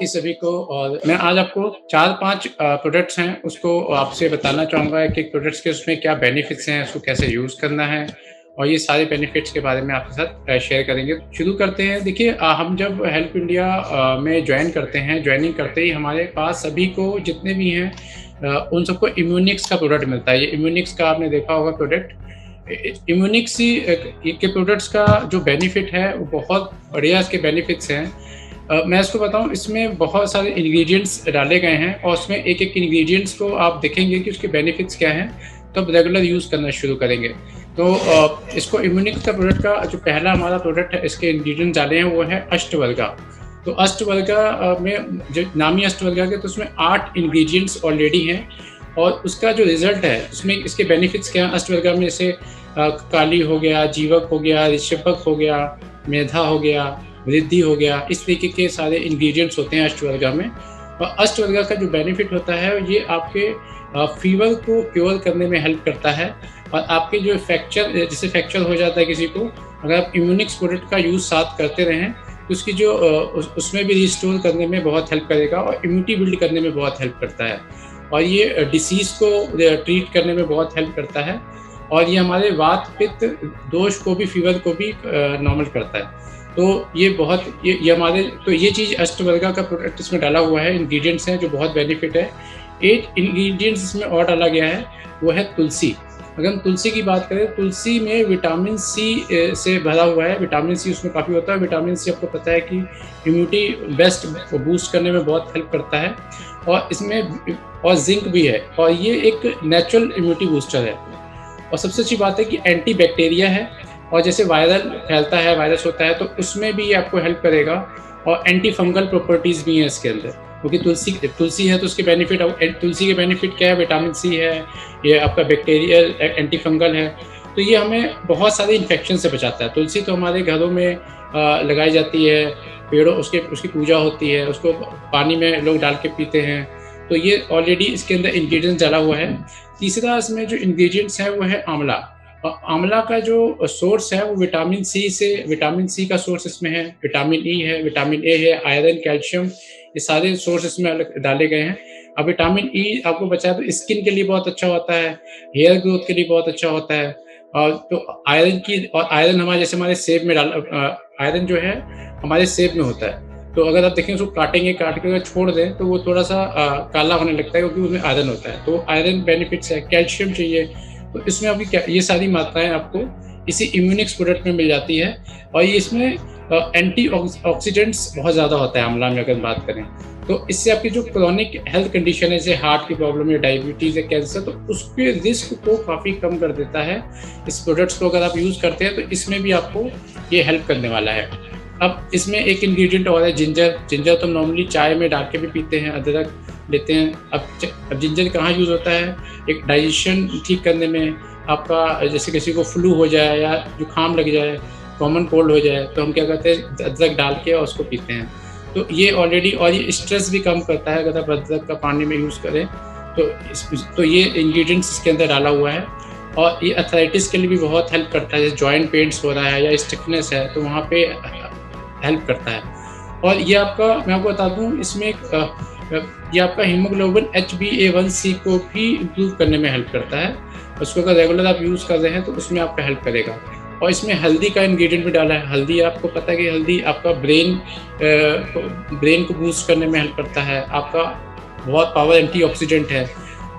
आपकी सभी को। और मैं आज आपको 4-5 प्रोडक्ट्स हैं उसको आपसे बताना चाहूँगा कि प्रोडक्ट्स के उसमें क्या बेनिफिट्स हैं, उसको कैसे यूज़ करना है और ये सारे बेनिफिट्स के बारे में आपके साथ शेयर करेंगे। शुरू करते हैं। देखिए हम जब हेल्प इंडिया में जॉइन करते हैं, जॉइनिंग करते ही हमारे पास सभी को जितने भी हैं उन सबको इम्यूनिक्स का प्रोडक्ट मिलता है। ये इम्यूनिक्स का आपने देखा होगा प्रोडक्ट। इम्यूनिक्स ही के प्रोडक्ट्स का जो बेनिफिट है वो बहुत बढ़िया इसके बेनिफिट्स हैं। मैं इसको बताऊँ, इसमें बहुत सारे इंग्रेडिएंट्स डाले गए हैं और उसमें एक-एक इंग्रेडिएंट्स को आप देखेंगे कि उसके बेनिफिट्स क्या हैं, तब रेगुलर यूज़ करना शुरू करेंगे। तो इसको इम्यूनिक्स का प्रोडक्ट का जो पहला हमारा प्रोडक्ट है, इसके इंग्रेडिएंट्स डाले हैं वो है अष्टवर्गा। तो अष्टवर्गा में जो नाम ही अष्टवर्गा के, तो उसमें 8 इंग्रेडिएंट्स ऑलरेडी हैं और उसका जो रिज़ल्ट है उसमें इसके बेनिफिट्स क्या हैं। अष्टवर्गा में जैसे काली हो गया, जीवक हो गया, ऋषभक हो गया, मेधा हो गया, वृद्धि हो गया, इस तरीके के सारे इंग्रेडिएंट्स होते हैं अष्टवर्गा में। और अष्टवर्गा का जो बेनिफिट होता है ये आपके फीवर को क्योर करने में हेल्प करता है और आपके जो फ्रैक्चर, जैसे फ्रैक्चर हो जाता है किसी को, अगर आप इम्यूनिक्स प्रोडक्ट का यूज़ साथ करते रहें तो उसकी जो उसमें भी रिस्टोर करने में बहुत हेल्प करेगा और इम्यूनिटी बिल्ड करने में बहुत हेल्प करता है और ये डिसीज़ को ट्रीट करने में बहुत हेल्प करता है और ये हमारे वात पित्त दोष को भी, फीवर को भी नॉर्मल करता है। तो ये बहुत ये हमारे, तो ये चीज़ अष्टवर्गा का प्रोडक्ट इसमें डाला हुआ है, इंग्रेडिएंट्स हैं जो बहुत बेनिफिट है। 8 इंग्रेडिएंट्स इसमें और डाला गया है, वो है तुलसी। अगर हम तुलसी की बात करें, तुलसी में विटामिन सी से भरा हुआ है। विटामिन सी उसमें काफ़ी होता है। विटामिन सी आपको पता है कि इम्यूनिटी बेस्ट बूस्ट करने में बहुत हेल्प करता है और इसमें और जिंक भी है और ये एक नेचुरल इम्यूनिटी बूस्टर है। और सबसे अच्छी बात है कि एंटी बैक्टीरिया है और जैसे वायरल फैलता है, वायरस होता है, तो उसमें भी ये आपको हेल्प करेगा और एंटी फंगल प्रॉपर्टीज़ भी हैं इसके अंदर, क्योंकि तुलसी है तो उसके बेनिफिट, तुलसी के बेनिफिट क्या है, विटामिन सी है, ये आपका बैक्टीरियल एंटी फंगल है, तो ये हमें बहुत सारे इन्फेक्शन से बचाता है। तुलसी तो हमारे घरों में लगाई जाती है, पेड़ों उसकी पूजा होती है, उसको पानी में लोग डाल के पीते हैं, तो ये ऑलरेडी इसके अंदर इंग्रेडिएंट्स डाला हुआ है। तीसरा इसमें जो इंग्रेडिएंट्स है वो है आंवला। और आंवला का जो सोर्स है वो विटामिन सी का सोर्स इसमें है, विटामिन ई है, विटामिन ए है, आयरन, कैल्शियम, ये सारे सोर्स इसमें अलग डाले गए हैं। अब विटामिन ई आपको बचा तो स्किन के लिए बहुत अच्छा होता है, हेयर ग्रोथ के लिए बहुत अच्छा होता है। और तो आयरन हमारे, जैसे हमारे सेब में आयरन जो है हमारे सेब में होता है, तो अगर आप देखें उसको काट के अगर छोड़ दें तो वो थोड़ा सा काला होने लगता है, क्योंकि उसमें आयरन होता है। तो आयरन बेनिफिट्स है। कैल्शियम चाहिए तो इसमें आपकी क्या, ये सारी मात्राएं आपको इसी इम्यूनिक्स प्रोडक्ट में मिल जाती है और ये इसमें एंटी ऑक्सीडेंट्स बहुत ज़्यादा होता है आंवला में अगर बात करें, तो इससे आपकी जो क्रोनिक हेल्थ कंडीशन है, जैसे हार्ट की प्रॉब्लम या डायबिटीज़ या कैंसर, तो उसके रिस्क को काफ़ी कम कर देता है। इस प्रोडक्ट्स को अगर आप यूज़ करते हैं तो इसमें भी आपको ये हेल्प करने वाला है। अब इसमें एक इंग्रेडिएंट और है जिंजर। जिंजर तो नॉर्मली चाय में डाल के भी पीते हैं, अदरक लेते हैं। अब जिंजर कहाँ यूज़ होता है, एक डाइजेशन ठीक करने में, आपका जैसे किसी को फ्लू हो जाए या जुकाम लग जाए, कॉमन कोल्ड हो जाए, तो हम क्या करते हैं, अदरक डाल के और उसको पीते हैं। तो ये ऑलरेडी, और ये स्ट्रेस भी कम करता है अगर आप अदरक का पानी में यूज़ करें तो ये इंग्रेडिएंट्स इसके अंदर डाला हुआ है। और ये अर्थराइटिस के लिए भी बहुत हेल्प करता है, जैसे जॉइंट पेन्स हो रहा है या स्टिफनेस है तो वहाँ पे हेल्प करता है। और ये आपका, मैं आपको बता दूँ, इसमें ये आपका हीमोग्लोबिन HbA1c को भी इम्प्रूव करने में हेल्प करता है। उसको अगर रेगुलर आप यूज़ कर रहे हैं तो उसमें आपका हेल्प करेगा। और इसमें हल्दी का इंग्रेडिएंट भी डाला है। हल्दी, आपको पता है कि हल्दी आपका ब्रेन को बूस्ट करने में हेल्प करता है, आपका बहुत पावर एंटीऑक्सीडेंट है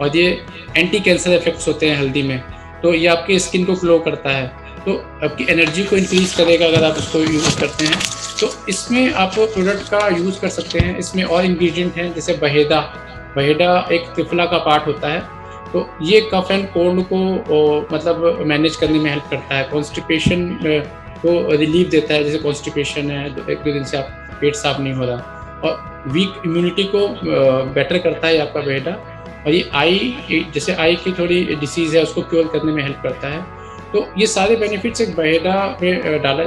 और ये एंटी कैंसर इफेक्ट्स होते हैं हल्दी में, तो ये आपकी स्किन को ग्लो करता है, तो आपकी एनर्जी को इंक्रीज़ करेगा अगर आप इसको यूज़ करते हैं। तो इसमें आप प्रोडक्ट का यूज़ कर सकते हैं। इसमें और इंग्रेडिएंट हैं, जैसे बहेड़ा एक त्रिफला का पार्ट होता है, तो ये कफ एंड कोल्ड को मतलब मैनेज करने में हेल्प करता है। कॉन्स्टिपेशन को रिलीफ देता है, जैसे कॉन्स्टिपेशन है, 1-2 दिन से आप पेट साफ नहीं हो रहा, और वीक इम्यूनिटी को बेटर करता है आपका बहेड़ा। और ये जैसे आई की थोड़ी डिसीज़ है उसको क्योर करने में हेल्प करता है। तो ये सारे बेनिफिट्स एक बहेड़ा में डाला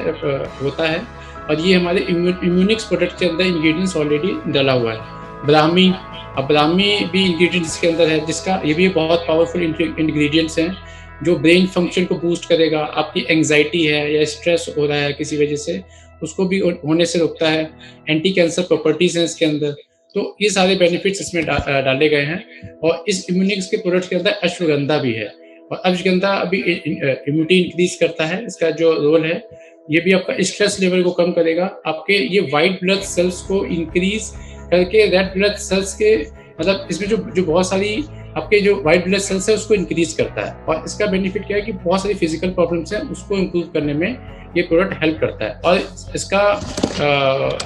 होता है और ये हमारे इम्यूनिक्स प्रोडक्ट के अंदर इंग्रेडिएंट्स ऑलरेडी डाला हुआ है। ब्राह्मी, अब ब्राह्मी भी इंग्रेडिएंट्स के अंदर है, जिसका ये भी बहुत पावरफुल इंग्रेडिएंट्स हैं जो ब्रेन फंक्शन को बूस्ट करेगा। आपकी एंग्जाइटी है या स्ट्रेस हो रहा है किसी वजह से, उसको भी होने से रोकता है। एंटी कैंसर प्रॉपर्टीज़ हैं इसके अंदर, तो ये सारे बेनिफिट्स इसमें डाले गए हैं और इस इम्यूनिक्स के प्रोडक्ट के अंदर अश्वगंधा भी है और अश्वगंधा अभी इम्यूनिटी इंक्रीज करता है। इसका जो रोल है ये भी आपका स्ट्रेस लेवल को कम करेगा, आपके ये व्हाइट ब्लड सेल्स को इंक्रीज करके रेड ब्लड सेल्स के मतलब इसमें जो जो बहुत सारी आपके जो व्हाइट ब्लड सेल्स है उसको इंक्रीज करता है और इसका बेनिफिट क्या है कि बहुत सारी फिजिकल प्रॉब्लम्स हैं उसको इम्प्रूव करने में ये प्रोडक्ट हेल्प करता है। और इसका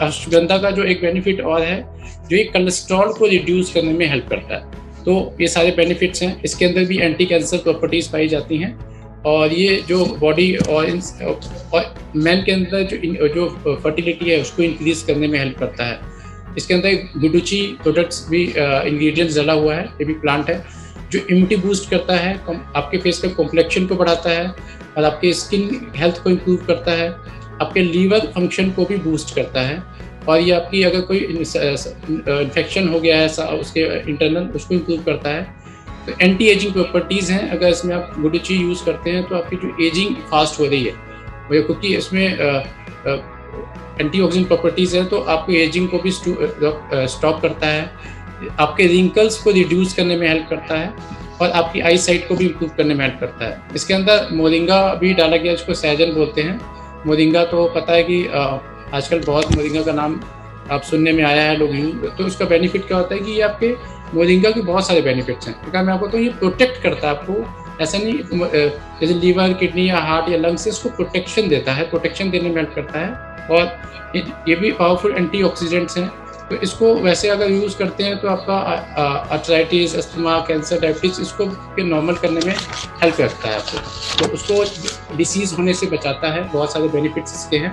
अश्वगंधा का जो एक बेनिफिट और है जो ये कोलेस्ट्रॉल को रिड्यूस करने में हेल्प करता है। तो ये सारे बेनिफिट्स हैं। इसके अंदर भी एंटी कैंसर प्रॉपर्टीज पाई जाती हैं और ये जो बॉडी और मैन के अंदर जो फर्टिलिटी है उसको इंक्रीज करने में हेल्प करता है। इसके अंदर गुडुची प्रोडक्ट्स भी इंग्रेडिएंट्स डाला हुआ है, ये भी प्लांट है जो इम्यूनिटी बूस्ट करता है, आपके फेस का कॉम्प्लेक्शन को बढ़ाता है और आपके स्किन हेल्थ को इम्प्रूव करता है, आपके लीवर फंक्शन को भी बूस्ट करता है और ये आपकी अगर कोई इन्फेक्शन हो गया है उसके इंटरनल उसको इम्प्रूव करता है। तो एंटी एजिंग प्रॉपर्टीज़ हैं, अगर इसमें आप गुडुची यूज़ करते हैं तो आपकी जो एजिंग फास्ट हो रही है क्योंकि इसमें एंटीऑक्सीडेंट प्रॉपर्टीज़ है तो आपकी एजिंग को भी स्टॉप करता है, आपके रिंकल्स को रिड्यूस करने में हेल्प करता है और आपकी आई साइट को भी इम्प्रूव करने में हेल्प करता है। इसके अंदर मोरिंगा भी डाला गया जिसको सहजन बोलते हैं। मोरिंगा तो पता है कि आजकल बहुत मोरिंगा का नाम आप सुनने में आया है लोग यूज, तो उसका बेनिफिट क्या होता है कि ये आपके मोरिंगा के बहुत सारे बेनिफिट्स हैं। अगर मैं आपको तो ये प्रोटेक्ट करता है आपको, ऐसा नहीं जैसे लीवर किडनी या हार्ट या लंग से इसको प्रोटेक्शन देता है, प्रोटेक्शन देने में हेल्प करता है और ये भी पावरफुल एंटीऑक्सीडेंट्स हैं। तो इसको वैसे अगर यूज़ करते हैं तो आपका आर्थराइटिस, अस्थमा, कैंसर, डायबिटीज इसको नॉर्मल करने में हेल्प करता है आपको, तो उसको डिसीज़ होने से बचाता है। बहुत सारे बेनिफिट्स इसके हैं।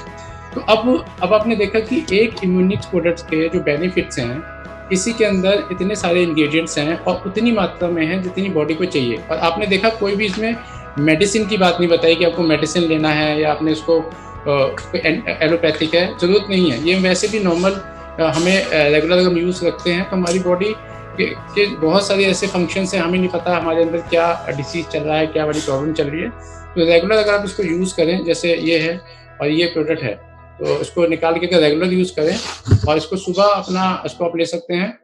तो अब आपने देखा कि एक इम्यूनिक्स प्रोडक्ट्स के जो बेनिफिट्स हैं इसी के अंदर इतने सारे इंग्रेडिएंट्स हैं और उतनी मात्रा में हैं जितनी बॉडी को चाहिए। और आपने देखा कोई भी इसमें मेडिसिन की बात नहीं बताई कि आपको मेडिसिन लेना है या आपने इसको एलोपैथिक है, ज़रूरत नहीं है। ये वैसे भी नॉर्मल हमें रेगुलर अगर हम यूज़ रखते हैं तो हमारी बॉडी के बहुत सारे ऐसे फंक्शंस हैं, हमें नहीं पता हमारे अंदर क्या डिसीज़ चल रहा है, क्या बड़ी प्रॉब्लम चल रही है। तो रेगुलर अगर आप इसको यूज़ करें, जैसे ये है और ये प्रोडक्ट है, तो इसको निकाल के रेगुलर यूज़ करें और इसको सुबह इसको आप ले सकते हैं,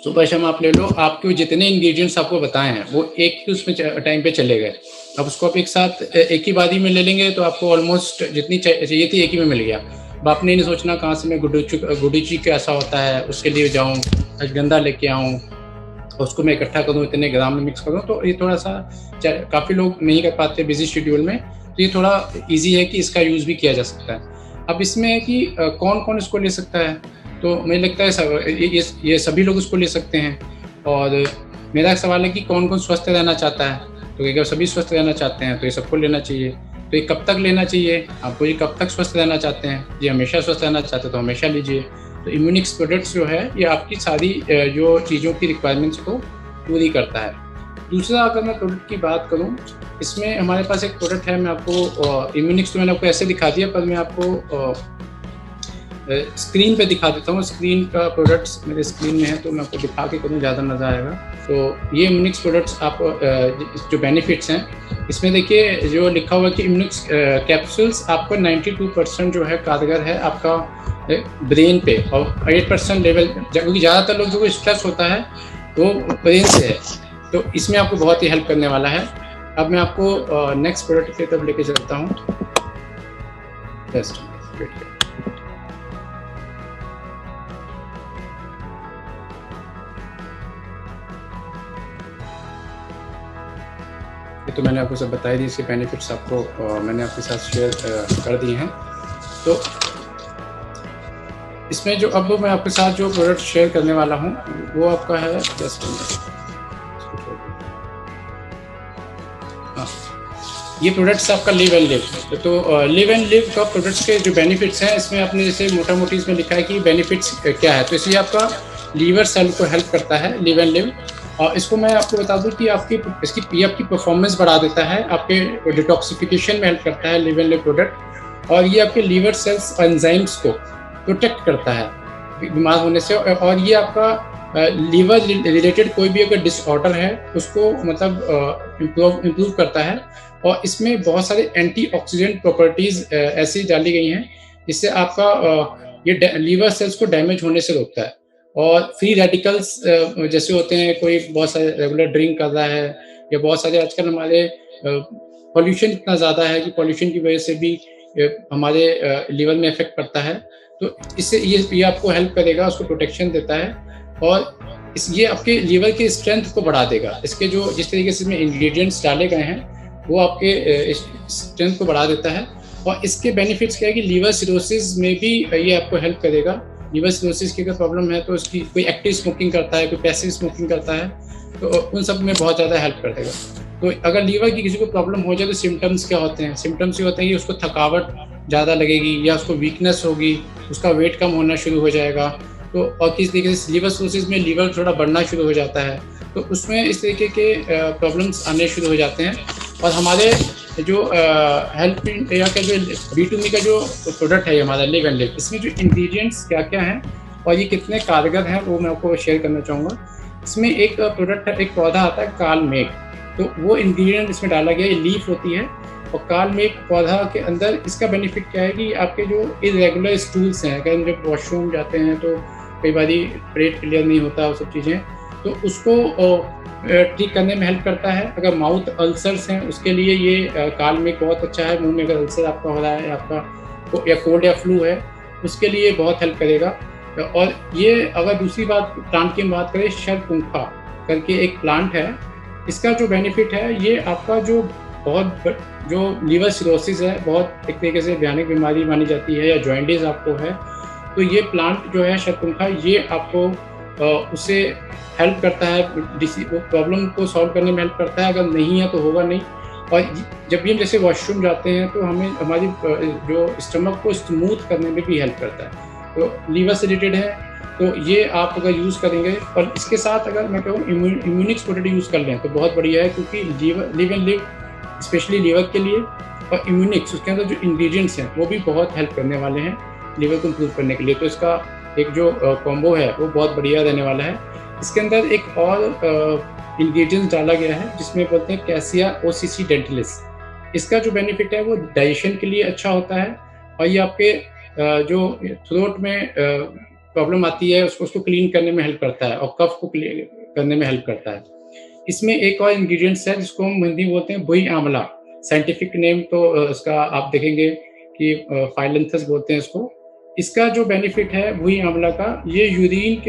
सुबह शाम आप ले लो। आपके जितने इंग्रेडिएंट्स आपको बताए हैं वो एक ही उसमें टाइम पे चले गए। अब उसको आप एक साथ एक ही बारी में ले लेंगे तो आपको ऑलमोस्ट जितनी चाहिए थी एक ही में मिल गया। अब आपने नहीं सोचना कहाँ से मैं गुडुची कैसा होता है उसके लिए जाऊँ, अश्वगंधा लेके आऊँ, उसको मैं इकट्ठा करूँ, इतने ग्राम में मिक्स करूँ, तो ये थोड़ा सा काफ़ी लोग नहीं कर पाते बिजी शेड्यूल में, तो ये थोड़ा ईजी है कि इसका यूज़ भी किया जा सकता है। अब इसमें है कि कौन कौन इसको ले सकता है, तो मुझे लगता है ये सभी लोग उसको ले सकते हैं। और मेरा सवाल है कि कौन कौन स्वस्थ रहना चाहता है, तो अगर सभी स्वस्थ रहना चाहते हैं तो ये सबको लेना चाहिए। तो ये कब तक लेना चाहिए, आपको ये कब तक स्वस्थ रहना चाहते हैं, ये हमेशा स्वस्थ रहना चाहते हैं तो हमेशा लीजिए। तो इम्यूनिक्स प्रोडक्ट्स जो है ये आपकी सारी जो चीज़ों की रिक्वायरमेंट्स को पूरी करता है। दूसरा अगर मैं प्रोडक्ट की बात करूँ, इसमें हमारे पास एक प्रोडक्ट है, मैं आपको इम्यूनिक्स तो मैंने आपको ऐसे दिखा दिया, पर मैं आपको स्क्रीन पे दिखा देता हूँ। स्क्रीन का प्रोडक्ट्स मेरे स्क्रीन में है तो मैं आपको दिखा के करूँ, ज़्यादा मज़ा आएगा। तो ये इम्यूनिक्स प्रोडक्ट्स आप जो बेनिफिट्स हैं इसमें देखिए जो लिखा हुआ है कि इम्यूनिक्स कैप्सूल्स आपको 92% जो है कारगर है आपका ब्रेन पे और 8% लेवल, क्योंकि ज़्यादातर लोग जो स्ट्रेस होता है वो ब्रेन से है, तो इसमें आपको बहुत ही हेल्प करने वाला है। अब मैं आपको नेक्स्ट प्रोडक्ट की तरफ लेके चलता हूँ। ये तो मैंने आपको सब बताई दी, इसके बेनिफिट्स आपको मैंने आपके साथ शेयर कर दिए हैं। तो इसमें जो अब मैं आपके साथ जो प्रोडक्ट शेयर करने वाला हूँ वो आपका है ये प्रोडक्ट्स आपका लिव एंड लिव। तो लिव एंड लिव का प्रोडक्ट्स के जो बेनिफिट्स हैं इसमें आपने जैसे मोटा मोटी इसमें लिखा है कि बेनिफिट्स क्या है, तो इसलिए आपका लीवर सेल को हेल्प करता है लिव एंड लिव। और इसको मैं आपको बता दूं कि आपकी परफॉर्मेंस बढ़ा देता है, आपके डिटॉक्सिफिकेशन में हेल्प करता है लिव एंड लिव प्रोडक्ट। और ये आपके लीवर सेल्स एंजाइम्स को प्रोटेक्ट करता है बीमार होने से। और ये आपका लीवर रिलेटेड कोई भी अगर डिसऑर्डर है उसको मतलब इम्प्रूव करता है। और इसमें बहुत सारे एंटीऑक्सीडेंट प्रॉपर्टीज़ ऐसी डाली गई हैं जिससे आपका ये लीवर सेल्स को डैमेज होने से रोकता है। और फ्री रेडिकल्स जैसे होते हैं, कोई बहुत सारे रेगुलर ड्रिंक कर रहा है या बहुत सारे आजकल हमारे पॉल्यूशन इतना ज़्यादा है कि पॉल्यूशन की वजह से भी हमारे लीवर में इफ़ेक्ट पड़ता है। तो इससे ये आपको हेल्प करेगा, उसको प्रोटेक्शन देता है और ये आपके लीवर की स्ट्रेंथ को बढ़ा देगा। इसके जो जिस तरीके से इसमें इंग्रीडिएंट्स डाले गए हैं, वो आपके स्ट्रेंथ को बढ़ा देता है। और इसके बेनिफिट्स क्या है कि लीवर सिरोसिस में भी ये आपको हेल्प करेगा। लीवर सिरोसिस की अगर प्रॉब्लम है तो उसकी, कोई एक्टिव स्मोकिंग करता है, कोई पैसिव स्मोकिंग करता है, तो उन सब में बहुत ज़्यादा हेल्प कर देगा। तो अगर लीवर की किसी को प्रॉब्लम हो जाए तो सिम्पटम्स क्या होते हैं? सिम्पटम्स ये होते हैं कि उसको थकावट ज़्यादा लगेगी या उसको वीकनेस होगी, उसका वेट कम होना शुरू हो जाएगा। तो और किसी तरीके से लीवर सिरोसिस में लीवर थोड़ा बढ़ना शुरू हो जाता है, तो उसमें इस तरीके के प्रॉब्लम्स आने शुरू हो जाते हैं। और हमारे जो हेल्थ इंडिया का जो बी2मी का जो प्रोडक्ट है हमारा लिव एंड लिव, इसमें जो इंग्रेडिएंट्स क्या-क्या हैं और ये कितने कारगर हैं, वो मैं आपको शेयर करना चाहूँगा। इसमें एक प्रोडक्ट है, एक पौधा आता है काल मेघ, तो वो इंग्रेडिएंट इसमें डाला गया है। ये लीफ होती है और काल मेघ पौधा के अंदर इसका बेनिफिट क्या है कि आपके जो इर्रेगुलर स्टूल्स हैं, अगर हम जब वॉशरूम जाते हैं तो कई बारी पेट क्लियर नहीं होता, वो सब चीज़ें, तो उसको ठीक करने में हेल्प करता है। अगर माउथ अल्सर्स हैं उसके लिए ये काल मेघ बहुत अच्छा है। मुँह में अगर अल्सर आपका हो रहा है, आपका या कोल्ड या फ्लू है, उसके लिए बहुत हेल्प करेगा। और ये अगर दूसरी बात प्लांट की हम बात करें, शरपुंखा करके एक प्लांट है, इसका जो बेनिफिट है ये आपका जो जो लीवर सिरोसिस है, बहुत एक तरीके से भयानक बीमारी मानी जाती है, या जॉइंटिस आपको है, तो ये प्लांट जो है शरपुंखा, ये आपको उससे हेल्प करता है, वो प्रॉब्लम को सॉल्व करने में हेल्प करता है। अगर नहीं है तो होगा नहीं। और जब भी हम जैसे वॉशरूम जाते हैं तो हमें हमारी जो स्टमक को स्मूथ करने में भी हेल्प करता है। तो लीवर से रिलेटेड है, तो ये आप अगर यूज़ करेंगे, और इसके साथ अगर मैं कहूँ इम्यूनिक्स प्रोडक्ट यूज़ कर लें तो बहुत बढ़िया है, क्योंकि live and live specially liver के लिए, और इम्यूनिक्स उसके अंदर जो इंग्रेडिएंट्स हैं वो भी बहुत हेल्प करने वाले हैं लीवर को इम्प्रूव करने के लिए। तो इसका एक जो कॉम्बो है वो बहुत बढ़िया रहने वाला है। इसके अंदर एक और इंग्रेडिएंट्स डाला गया है जिसमें बोलते हैं कैसिया ओसीसी डेंटालिस। इसका जो बेनिफिट है वो डाइजेशन के लिए अच्छा होता है, और ये आपके जो थ्रोट में प्रॉब्लम आती है उसको क्लीन करने में हेल्प करता है, और कफ को क्लीन करने में हेल्प करता है। इसमें एक और इंग्रेडिएंट्स है जिसको हम हिंदी में बोलते हैं बुई आंवला। साइंटिफिक नेम तो इसका आप देखेंगे कि फाइलेंथस बोलते हैं इसको। इसका जो बेनिफिट है बुई आंवला का, ये यूरिन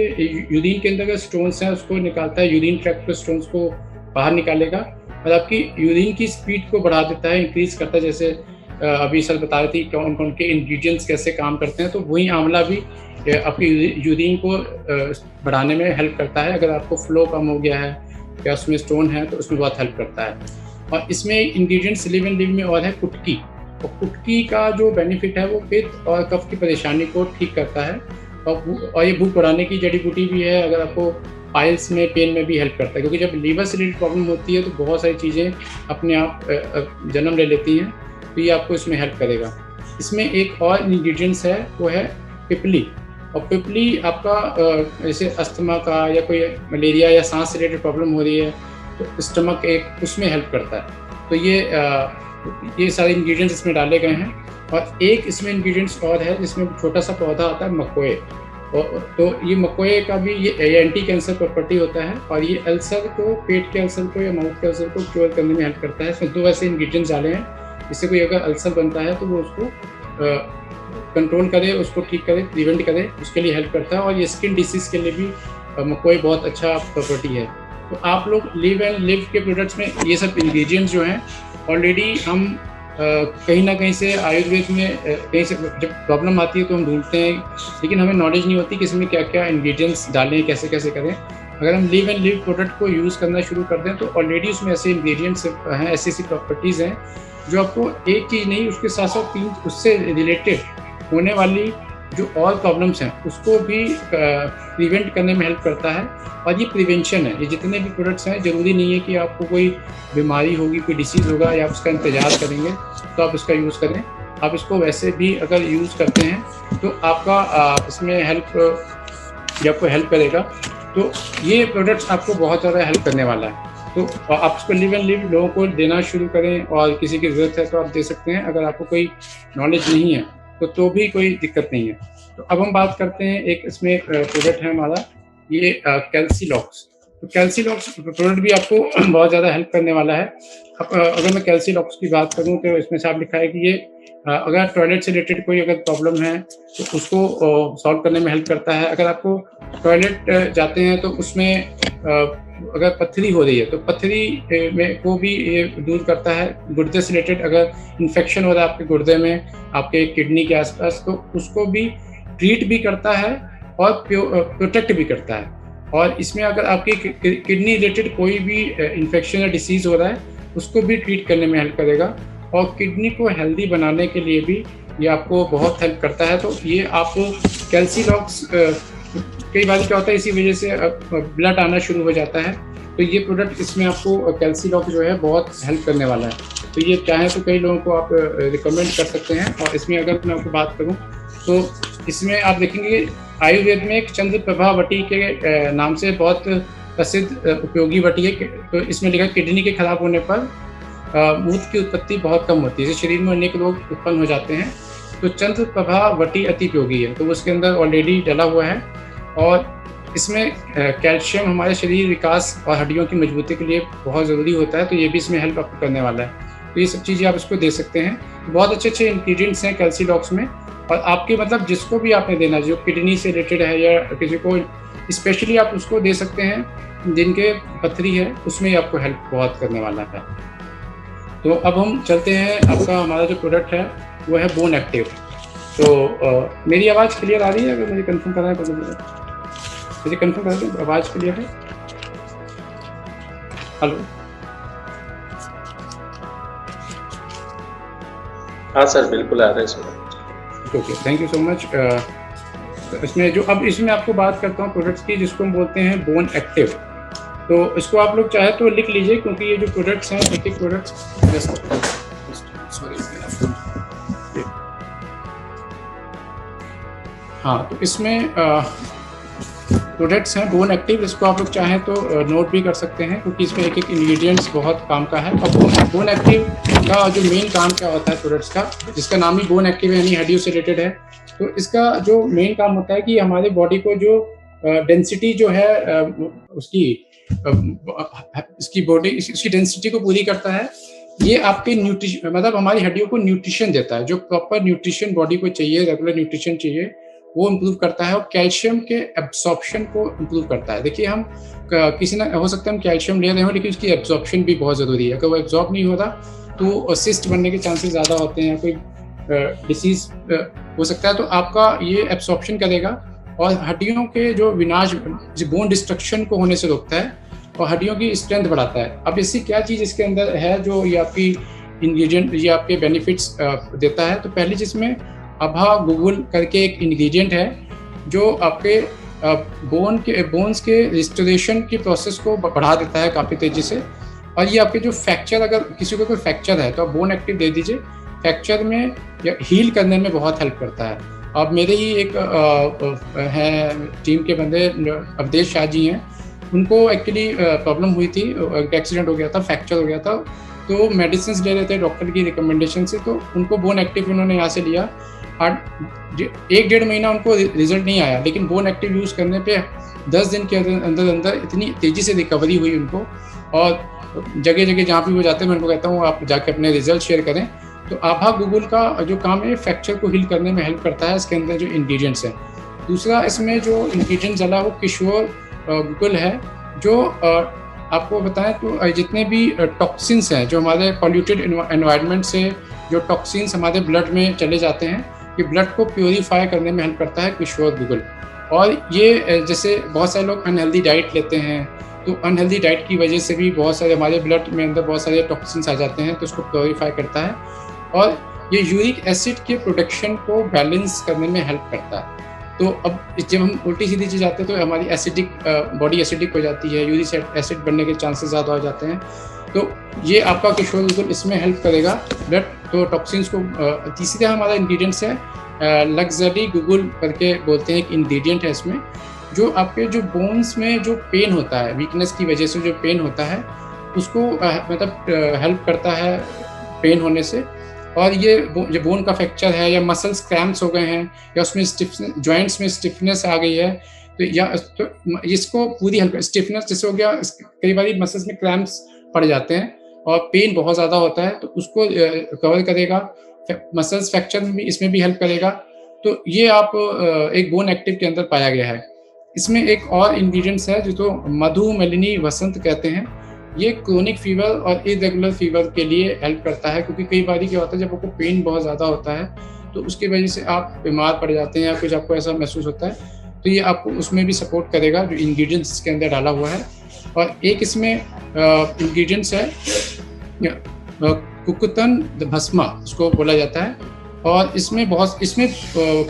के अंदर अगर स्टोन्स हैं उसको निकालता है, यूरिन ट्रैक्ट के स्टोन्स को बाहर निकालेगा, और आपकी यूरिन की स्पीड को बढ़ा देता है, इंक्रीज़ करता है। जैसे अभी सर बता रही थी कौन-कौन के इंग्रेडिएंट्स कैसे काम करते हैं, तो बुई आंवला भी आपकी यूरिन को बढ़ाने में हेल्प करता है। अगर आपको फ्लो कम हो गया है या उसमें स्टोन है तो उसमें बहुत हेल्प करता है। और इसमें इंग्रेडिएंट्स लिव एंड लिव में और है कुटकी, और कुटकी का जो बेनिफिट है वो पित्त और कफ की परेशानी को ठीक करता है, और ये भूख बढ़ाने की जड़ी बूटी भी है। अगर आपको पाइल्स में पेन में भी हेल्प करता है, क्योंकि जब लीवर से रिलेटेड प्रॉब्लम होती है तो बहुत सारी चीज़ें अपने आप जन्म ले लेती हैं, तो ये आपको इसमें हेल्प करेगा। इसमें एक और इंग्रेडिएंट्स है वो है पिपली, और पिपली आपका जैसे अस्थमा का या कोई मलेरिया या सांस से रिलेटेड प्रॉब्लम हो रही है तो स्टमक एक उसमें हेल्प करता है। तो ये सारे इंग्रेडिएंट्स इसमें डाले गए हैं। और एक इसमें इंग्रेडिएंट्स और है जिसमें छोटा सा पौधा आता है मकोए, और तो ये मकोए का भी ये एंटी कैंसर प्रॉपर्टी होता है, और ये अल्सर को, पेट के अल्सर को या माउथ के अल्सर को क्योर करने में हेल्प करता है। इसमें 2 ऐसे इंग्रेडिएंट्स डाले हैं जिससे कोई अगर अल्सर बनता है तो वो उसको कंट्रोल करे, उसको ठीक करे, प्रिवेंट करे, उसके लिए हेल्प करता है। और ये स्किन डिसीज़ के लिए भी मकोई बहुत अच्छा प्रॉपर्टी है। तो आप लोग लिव एंड लिव के प्रोडक्ट्स में ये सब इंग्रेडिएंट्स जो हैं ऑलरेडी हम कहीं ना कहीं से आयुर्वेद में कहीं से जब प्रॉब्लम आती है तो हम ढूंढते हैं, लेकिन हमें नॉलेज नहीं होती कि इसमें क्या क्या इंग्रेडिएंट्स डालें, कैसे कैसे करें। अगर हम लिव एंड लिव प्रोडक्ट को यूज़ करना शुरू कर दें तो ऑलरेडी उसमें ऐसे इंग्रेडिएंट्स हैं, ऐसी ऐसी प्रॉपर्टीज़ हैं जो आपको एक चीज़ नहीं, उसके साथ साथ 3 उससे रिलेटेड होने वाली जो और प्रॉब्लम्स हैं उसको भी प्रिवेंट करने में हेल्प करता है। और ये प्रिवेंशन है। ये जितने भी प्रोडक्ट्स हैं, ज़रूरी नहीं है कि आपको कोई बीमारी होगी, कोई डिसीज़ होगा या आप उसका इंतज़ार करेंगे तो आप इसका यूज़ करें। आप इसको वैसे भी अगर यूज़ करते हैं तो आपका इसमें ये आपको हेल्प करेगा। तो ये प्रोडक्ट्स आपको बहुत ज़्यादा हेल्प करने वाला है। तो आप इसको लिव एंड लिव लोगों को देना शुरू करें, और किसी की ज़रूरत है तो आप दे सकते हैं। अगर आपको कोई नॉलेज नहीं है तो भी कोई दिक्कत नहीं है। तो अब हम बात करते हैं, एक इसमें प्रोडक्ट है हमारा ये कैल्सीलॉक्स। तो कैल्सीलॉक्स प्रोडक्ट भी आपको बहुत ज़्यादा हेल्प करने वाला है। अब अगर मैं कैल्सीलॉक्स की बात करूँ तो इसमें साफ लिखा है कि ये अगर टॉयलेट से रिलेटेड कोई अगर प्रॉब्लम है तो उसको सॉल्व करने में हेल्प करता है। अगर आपको टॉयलेट जाते हैं तो उसमें अगर पथरी हो रही है तो पथरी में को भी ये दूर करता है। गुर्दे से रिलेटेड अगर इन्फेक्शन हो रहा है आपके गुर्दे में, आपके किडनी के आसपास, तो उसको भी ट्रीट भी करता है और प्रोटेक्ट भी करता है। और इसमें अगर आपकी किडनी रिलेटेड कोई भी इन्फेक्शन या डिसीज़ हो रहा है उसको भी ट्रीट करने में हेल्प करेगा। और किडनी को हेल्दी बनाने के लिए भी ये आपको बहुत हेल्प करता है। तो ये आप कैल्सीलॉक्स कई बार क्या होता है इसी वजह से ब्लड आना शुरू हो जाता है, तो ये प्रोडक्ट इसमें आपको कैल्सीलॉक्स जो है बहुत हेल्प करने वाला है। तो ये चाहें तो कई लोगों को आप रिकमेंड कर सकते हैं। और इसमें अगर मैं आपको बात करूं तो इसमें आप देखेंगे आयुर्वेद में एक चंद्रप्रभा वटी के नाम से बहुत प्रसिद्ध उपयोगी वटी है। तो इसमें लिखा है किडनी के खराब होने पर मूत्र की उत्पत्ति बहुत कम होती है, जैसे शरीर में अनेक रोग उत्पन्न हो जाते हैं। तो चंद्रप्रभा वटी अति उपयोगी है, तो उसके अंदर ऑलरेडी डला हुआ है। और इसमें कैल्शियम हमारे शरीर विकास और हड्डियों की मजबूती के लिए बहुत ज़रूरी होता है, तो ये भी इसमें हेल्प आपको करने वाला है। तो ये सब चीज़ें आप इसको दे सकते हैं। बहुत अच्छे इंग्रीडिएंट्स हैं कैल्सीलॉक्स में। और आपके मतलब जिसको भी आपने देना, जो किडनी से रिलेटेड है या किसी को स्पेशली, आप उसको दे सकते हैं जिनके पथरी है, उसमें आपको हेल्प बहुत करने वाला है। तो अब हम चलते हैं, आपका हमारा जो प्रोडक्ट है वो है बोन एक्टिव। तो मेरी आवाज़ क्लियर आ रही है? अगर मुझे कंफर्म करना है तो मुझे कंफर्म कर दें, आवाज़ क्लियर है? हेलो? हाँ सर, बिल्कुल आ रहा है sir. Okay, thank you so much. इसमें जो अब इसमें आपको बात करता हूँ प्रोडक्ट्स की, जिसको हम बोलते हैं बोन एक्टिव। तो इसको आप लोग चाहे तो लिख लीजिए, क्योंकि ये जो प्रोडक्ट्स हैं, एक प्रोडक्ट्स, सॉरी, हाँ, तो इसमें प्रोडक्ट्स हैं बोन एक्टिव। इसको आप लोग चाहें तो नोट भी कर सकते हैं, क्योंकि इसमें एक इंग्रेडिएंट्स बहुत काम का है। और बोन एक्टिव का जो मेन काम क्या होता है प्रोडक्ट्स का, जिसका नाम ही बोन एक्टिव है, यानी हड्डियों से रिलेटेड है। तो इसका जो मेन काम होता है कि हमारे बॉडी को जो डेंसिटी जो है उसकी इसकी बॉडी इसकी डेंसिटी को पूरी करता है। ये आपके न्यूट्रिशन, मतलब हमारी हड्डियों को न्यूट्रिशन देता है, जो प्रॉपर न्यूट्रिशन बॉडी को चाहिए, रेगुलर न्यूट्रिशन चाहिए, वो इम्प्रूव करता है। और कैल्शियम के एब्जॉर्प्शन को इम्प्रूव करता है। देखिए, हम किसी ना हो सकता है हम कैल्शियम ले रहे हो, लेकिन उसकी एब्जॉर्प्शन भी बहुत ज़रूरी है। अगर वो एब्जॉर्ब नहीं होता तो सिस्ट बनने के चांसेस ज़्यादा होते हैं, कोई डिसीज़ हो सकता है। तो आपका ये एब्जॉर्प्शन करेगा और हड्डियों के जो विनाश, बोन डिस्ट्रक्शन को होने से रोकता है और हड्डियों की स्ट्रेंथ बढ़ाता है। अब इससे क्या चीज़ इसके अंदर है जो ये आपकी इंग्रेडिएंट, ये आपके बेनिफिट्स देता है। तो पहली चीज़ में अभा गुगुल करके एक इंग्रेडिएंट है जो आपके बोन्स के रिस्टोरेशन की प्रोसेस को बढ़ा देता है काफ़ी तेज़ी से। और ये आपके जो फ्रैक्चर, अगर किसी को कोई फ्रैक्चर है तो आप बोन एक्टिव दे दीजिए, फ्रैक्चर में या हील करने में बहुत हेल्प करता है। अब मेरे ही एक हैं टीम के बंदे, अवधेश शाह जी हैं, उनको एक्चुअली प्रॉब्लम हुई थी, एक्सीडेंट हो गया था, फ्रैक्चर हो गया था। तो मेडिसिन ले रहे थे डॉक्टर की रिकमेंडेशन से, तो उनको बोन एक्टिव उन्होंने यहाँ से लिया। 1-1.5 महीना उनको रिजल्ट नहीं आया, लेकिन बोन एक्टिव यूज़ करने पे 10 दिन के अंदर अंदर इतनी तेज़ी से रिकवरी हुई उनको। और जगह जगह जहाँ भी वो जाते हैं, मैं उनको कहता हूँ आप जाके अपने रिजल्ट शेयर करें। तो आभा गूगल का जो काम है, फ्रैक्चर को हील करने में हेल्प करता है, इसके अंदर जो इंग्रेडिएंट्स हैं। दूसरा, इसमें जो इंग्रेडिएंट्स डाला वो किशोर गूगल है, जो आपको बताएं तो जितने भी टॉक्सिन्स हैं, जो हमारे पॉल्यूटेड एनवायरनमेंट से जो टॉक्सिन्स हमारे ब्लड में चले जाते हैं, ये ब्लड को प्योरीफाई करने में हेल्प करता है किशोर गूगल। और ये जैसे बहुत सारे लोग अनहेल्दी डाइट लेते हैं, तो अनहेल्दी डाइट की वजह से भी बहुत सारे हमारे ब्लड में अंदर बहुत सारे टॉक्सिन्स आ जाते हैं, तो उसको प्योरीफाई करता है। और ये यूरिक एसिड के प्रोडक्शन को बैलेंस करने में हेल्प करता है। तो अब जब हम उल्टी सीधी चीज़ आते हैं तो हमारी एसिडिक बॉडी एसिडिक हो जाती है, यूरिक एसिड बनने के चांसेस ज़्यादा हो जाते हैं। तो ये आपका किशोर गूगल इसमें हेल्प करेगा ब्लड तो टॉक्सिन्स को। तीसरा हमारा इंग्रेडिएंट्स है लग्जरी गूगल करके बोलते हैं, एक इंग्रेडिएंट है इसमें, जो आपके जो बोन्स में जो पेन होता है, वीकनेस की वजह से जो पेन होता है, उसको मतलब हेल्प करता है पेन होने से। और ये जो बोन का फ्रैक्चर है या मसल्स क्रैम्प्स हो गए हैं या उसमें जॉइंट्स में स्टिफनेस आ गई है, तो या तो इसको पूरी हल्का स्टिफनेस जैसे हो गया, कई बार मसल्स में क्रैम्प्स पड़ जाते हैं और पेन बहुत ज़्यादा होता है, तो उसको कवर करेगा। मसल्स फ्रैक्चर में भी इसमें भी हेल्प करेगा। तो ये आप एक बोन एक्टिव के अंदर पाया गया है। इसमें एक और इंग्रेडिएंट्स है जिसको मधुमेलिनी वसंत कहते हैं। ये क्रोनिक फीवर और इर्रेगुलर फीवर के लिए हेल्प करता है, क्योंकि कई बार क्या होता है जब आपको पेन बहुत ज़्यादा होता है तो उसकी वजह से आप बीमार पड़ जाते हैं या कुछ आपको ऐसा महसूस होता है, तो ये आपको उसमें भी सपोर्ट करेगा जो इंग्रेडिएंट्स इसके अंदर डाला हुआ है। और एक इसमें इंग्रेडिएंट्स है कुकुतन भस्मा उसको बोला जाता है, और इसमें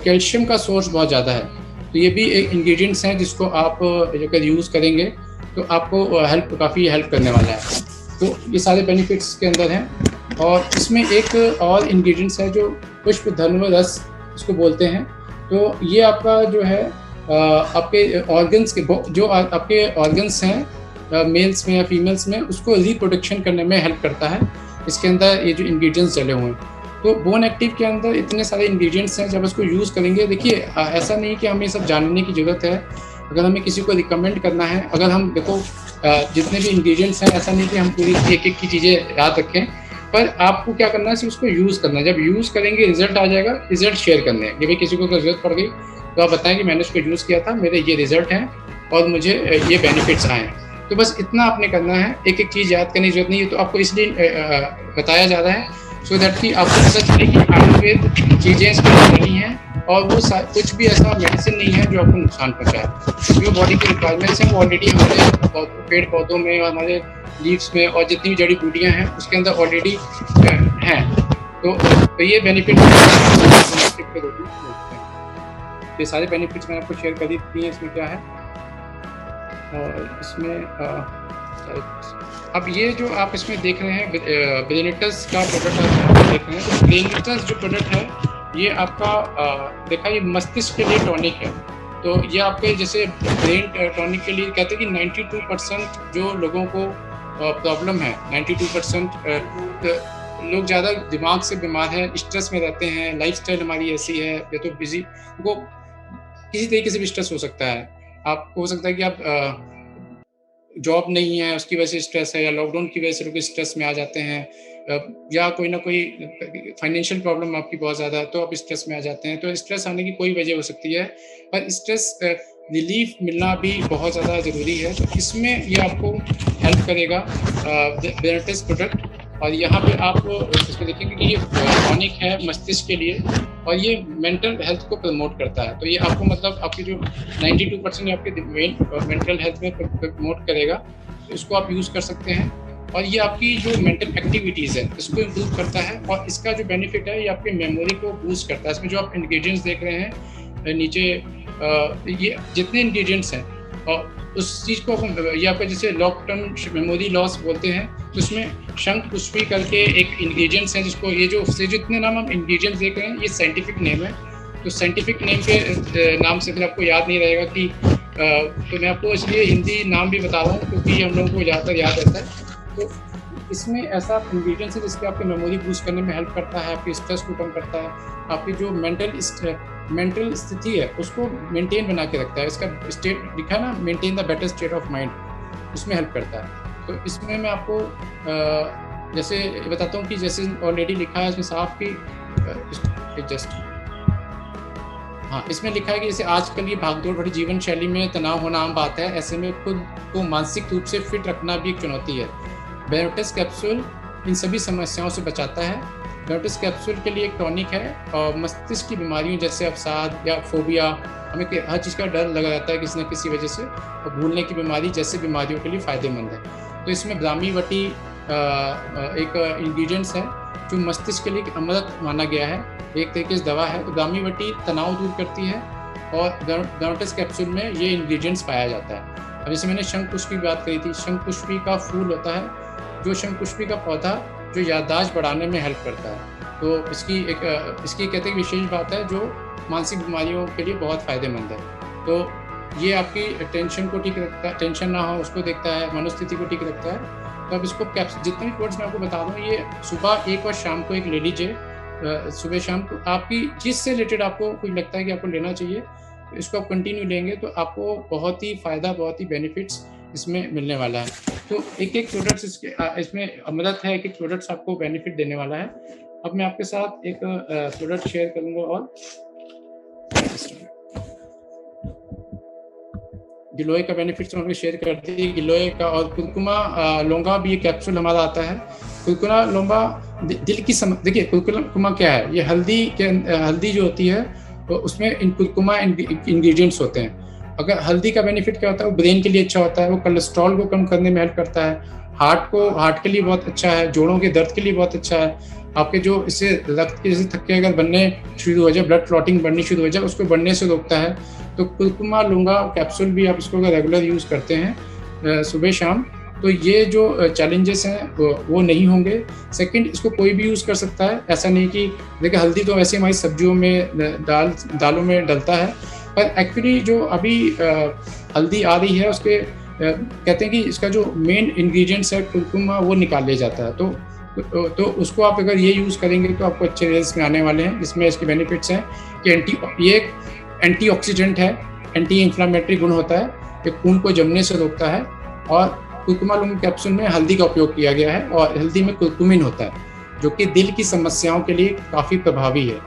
कैल्शियम का सोर्स बहुत ज़्यादा है। तो ये भी एक इंग्रेडिएंट्स हैं जिसको आप अगर यूज़ करेंगे तो आपको काफ़ी हेल्प करने वाला है। तो ये सारे बेनिफिट्स के अंदर हैं। और इसमें एक और इंग्रेडिएंट्स है जो पुष्प धर्म रस इसको बोलते हैं। तो ये आपका जो है आपके ऑर्गन्स के जो आपके ऑर्गन्स हैं मेल्स में या फीमेल्स में, उसको रिप्रोडक्शन करने में हेल्प करता है। इसके अंदर ये जो इंग्रेडिएंट्स डले हुए हैं, तो बोन एक्टिव के अंदर इतने सारे इंग्रेडिएंट्स हैं, जब इसको यूज़ करेंगे, देखिए ऐसा नहीं कि हमें सब जानने की ज़रूरत है। अगर हमें किसी को रिकमेंड करना है, अगर हम देखो जितने भी इंग्रेडिएंट्स हैं, ऐसा नहीं कि हम पूरी एक-एक की चीज़ें याद रखें, पर आपको क्या करना है, सिर्फ उसको यूज़ करना है। जब यूज़ करेंगे रिजल्ट आ जाएगा, रिजल्ट शेयर करने हैं कि भाई किसी को अगर ज़रूरत पड़ गई तो आप बताएं कि मैंने इसको यूज़ किया था, मेरे ये रिजल्ट हैं और मुझे ये बेनिफिट्स आए हैं। तो बस इतना आपने करना है, एक-एक चीज़ याद करने की ज़रूरत नहीं है। तो आपको इसलिए बताया जा रहा है सो दैट कि आपको पता चले कि आयुर्वेद चीज़ें इसमें बनी हैं और वो कुछ भी ऐसा मेडिसिन नहीं है जो आपको नुकसान पहुँचाए। जो बॉडी के रिक्वायरमेंट्स हैं वो ऑलरेडी हमारे पेड़ पौधों में और हमारे लीव्स में और जितनी भी जड़ी बूटियाँ हैं उसके अंदर ऑलरेडी हैं। तो ये बेनिफिट के रूप में मिलते हैं। ये सारे बेनिफिट्स मैंने आपको शेयर कर दी थी। इसमें क्या है और इसमें अब ये जो आप इसमें देख रहे हैं ब्रेनिटस का प्रोडक्ट आप देख रहे हैं। तो ब्रेनिटस जो प्रोडक्ट है ये आपका देखा ये मस्तिष्क के लिए टॉनिक है। तो ये आपके जैसे ब्रेन टॉनिक के लिए कहते हैं कि 92% जो लोगों को प्रॉब्लम है, 92% लोग ज़्यादा दिमाग से बीमार हैं, स्ट्रेस में रहते हैं, लाइफस्टाइल हमारी ऐसी है, या तो बिजी वो किसी तरीके से भी स्ट्रेस हो सकता है। आपको हो सकता है कि आप जॉब नहीं है उसकी वजह से स्ट्रेस है, या लॉकडाउन की वजह से लोग स्ट्रेस में आ जाते हैं, या कोई ना कोई फाइनेंशियल प्रॉब्लम आपकी बहुत ज़्यादा है तो आप स्ट्रेस में आ जाते हैं। तो स्ट्रेस आने की कोई वजह हो सकती है, पर स्ट्रेस रिलीफ मिलना भी बहुत ज़्यादा ज़रूरी है। तो इसमें ये आपको हेल्प करेगा ब्रेनिटस प्रोडक्ट। और यहाँ पे आप इसमें देखेंगे कि ये टॉनिक है मस्तिष्क के लिए और ये मेंटल हेल्थ को प्रमोट करता है। तो ये आपको मतलब आपकी जो 92% आपके मेंटल हेल्थ में प्रमोट करेगा, तो इसको आप यूज़ कर सकते हैं। और ये आपकी जो मेंटल एक्टिविटीज़ है इसको इम्प्रूव करता है, और इसका जो बेनिफिट है ये आपकी मेमोरी को बूस्ट करता है। इसमें जो आप इंग्रेडिएंट्स देख रहे हैं नीचे, ये जितने इंग्रेडिएंट्स हैं और उस चीज़ को ये आपका जैसे लॉन्ग टर्म मेमोरी लॉस बोलते हैं, तो उसमें शंख पुष्पी करके एक इंग्रेडिएंट्स है जिसको ये जो जितने नाम हम इंग्रेडिएंट्स देख रहे हैं ये साइंटिफिक नेम है। तो साइंटिफिक नेम के नाम से फिर आपको याद नहीं रहेगा कि तो मैं आपको इसलिए हिंदी नाम भी बता रहा हूँ क्योंकि हम लोगों को ज़्यादातर याद रहता है। तो इसमें ऐसा इंग्रेडिएंट्स है जिसके आपकी मेमोरी बूस्ट करने में हेल्प करता है, आपकी स्ट्रेस को कम करता है, आपकी जो मेंटल स्थिति है उसको मेंटेन बना के रखता है। इसका स्टेट लिखा ना, maintain the better state of mind, उसमें हेल्प करता है। तो इसमें मैं आपको जैसे बताता हूँ कि जैसे ऑलरेडी लिखा है इसमें साफ की इसमें लिखा है कि जैसे आजकल ये भागदौड़ भरी जीवन शैली में तनाव होना आम बात है, ऐसे में खुद को मानसिक रूप से फिट रखना भी एक चुनौती है। ब्रेनिटस कैप्सूल इन सभी समस्याओं से बचाता है। ब्रेनिटस कैप्सूल के लिए एक टॉनिक है और मस्तिष्क की बीमारियों जैसे अवसाद या फोबिया, हमें हर चीज़ का डर लगा रहता है किसी न किसी वजह से, और भूलने की बीमारी जैसे बीमारियों के लिए फ़ायदेमंद है। तो इसमें ब्राह्मी वटी एक इंग्रेडिएंट्स है जो मस्तिष्क के लिए अमृत माना गया है, एक तरीके से दवा है। तो ब्राह्मी वटी तनाव दूर करती है और ब्रेनिटस कैप्सूल में ये इंग्रेडिएंट्स पाया जाता है। अब जैसे मैंने शंख पुष्पी की बात करी थी, शंख पुष्पी का फूल होता है, जो शंख पुष्पी का पौधा जो याददाश्त बढ़ाने में हेल्प करता है। तो इसकी कहते हैं विशेष बात है जो मानसिक बीमारियों के लिए बहुत फ़ायदेमंद है। तो ये आपकी टेंशन को ठीक रखता है, टेंशन ना हो उसको देखता है, मनोस्थिति को ठीक रखता है। तो अब इसको जितने भी प्रोडक्ट्स मैं आपको बता रहा हूँ ये सुबह एक और शाम को एक ले लीजिए, सुबह शाम को आपकी जिससे रिलेटेड आपको कुछ लगता है कि आपको लेना चाहिए, तो इसको आप कंटिन्यू लेंगे तो आपको बहुत ही फ़ायदा, बहुत ही बेनिफिट्स इसमें मिलने वाला है। तो एक-एक प्रोडक्ट्स इसमें मदद है, एक-एक प्रोडक्ट्स आपको बेनिफिट देने वाला है। अब मैं आपके साथ एक प्रोडक्ट शेयर करूँगा और गिलोय का बेनिफिट्स हमने शेयर कर दिए, गिलोय का, और कुरकुमा लौंगा भी ये कैप्सूल हमारा आता है। कुरकुमा लौंगा दिल की देखिए कुरकुमा क्या है, ये हल्दी जो होती है तो उसमें इन कुरकुमा इंग्रेडिएंट्स होते हैं। अगर हल्दी का बेनिफिट क्या होता है, वो ब्रेन के लिए अच्छा होता है, वो कोलेस्ट्रॉल को कम करने में हेल्प करता है, हार्ट के लिए बहुत अच्छा है, जोड़ों के दर्द के लिए बहुत अच्छा है, आपके जो इससे रक्त के जैसे थक्के अगर बनने शुरू हो जाए, ब्लड क्लॉटिंग बढ़नी शुरू हो जाए, उसको बढ़ने से रोकता है। तो कुरकुमा लौंगा कैप्सूल भी आप इसको अगर रेगुलर यूज़ करते हैं सुबह शाम, तो ये जो चैलेंजेस हैं वो नहीं होंगे। सेकंड, इसको कोई भी यूज़ कर सकता है, ऐसा नहीं कि देखिए हल्दी तो वैसे हमारी सब्जियों में दालों में डलता है, पर एक्चुअली जो अभी हल्दी आ रही है उसके कहते हैं कि इसका जो मेन इंग्रेडिएंट्स है कुरकुमा, वो निकाल लिया जाता है। तो उसको आप अगर ये यूज़ करेंगे तो आपको अच्छे रिजल्ट्स में आने वाले हैं। इसमें इसके बेनिफिट्स हैं कि ये एक एंटीऑक्सीडेंट है, एंटी इन्फ्लेमेटरी गुण होता है, ये खून को जमने से रोकता है, और कुरकुमा लौंग कैप्सूल में हल्दी का उपयोग किया गया है, और हल्दी में कुरकुमिन होता है जो कि दिल की समस्याओं के लिए काफ़ी प्रभावी है,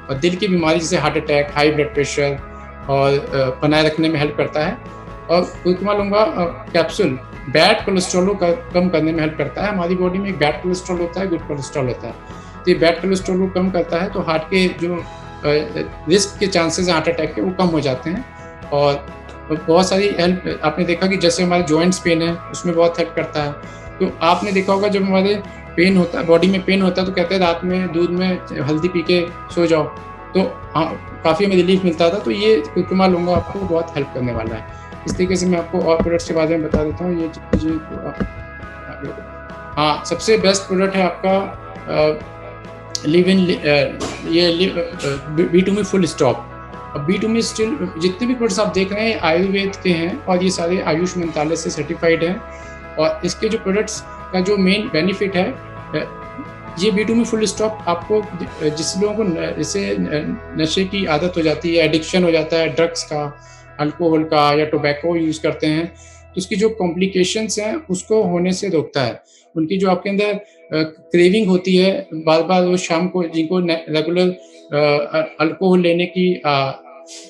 और दिल की बीमारी जैसे heart attack, high blood pressure और बनाए रखने में हेल्प करता है। और कुरकुमा लौंगा कैप्सूल बैड कोलेस्ट्रॉल को कम करने में हेल्प करता है। हमारी बॉडी में एक बैड कोलेस्ट्रॉल होता है, गुड कोलेस्ट्रॉल होता है, तो ये बैड कोलेस्ट्रॉल को कम करता है, तो हार्ट के जो रिस्क के चांसेस हार्ट अटैक के वो कम हो जाते हैं। और बहुत सारी हेल्प आपने देखा कि जैसे हमारे जॉइंट्स पेन है उसमें बहुत हेल्प करता है। तो आपने देखा होगा जब हमारे पेन होता है, बॉडी में पेन होता है, तो कहते हैं रात में दूध में हल्दी पी के सो जाओ, तो काफ़ी हमें रिलीफ मिलता था। तो ये कुरकुमा लौंगा आपको बहुत हेल्प करने वाला है। इस तरीके से मैं आपको और प्रोडक्ट्स के बारे में बता देता हूँ। ये हाँ, सबसे बेस्ट प्रोडक्ट है आपका लिव इन बी2मी फुल स्टॉप। अब बी2मी स्टिल जितने भी प्रोडक्ट्स आप देख रहे हैं आयुर्वेद के हैं, और ये सारे आयुष मंत्रालय से सर्टिफाइड हैं, और इसके जो प्रोडक्ट्स का जो मेन बेनिफिट है, ये बी2मी फुल स्टॉप आपको जिस लोगों को जैसे नशे की आदत हो जाती है, एडिक्शन हो जाता है ड्रग्स का, अल्कोहल का या टोबैको यूज़ करते हैं, तो उसकी जो कॉम्प्लिकेशंस हैं उसको होने से रोकता है। उनकी जो आपके अंदर क्रेविंग होती है बार-बार, वो शाम को जिनको रेगुलर अल्कोहल लेने की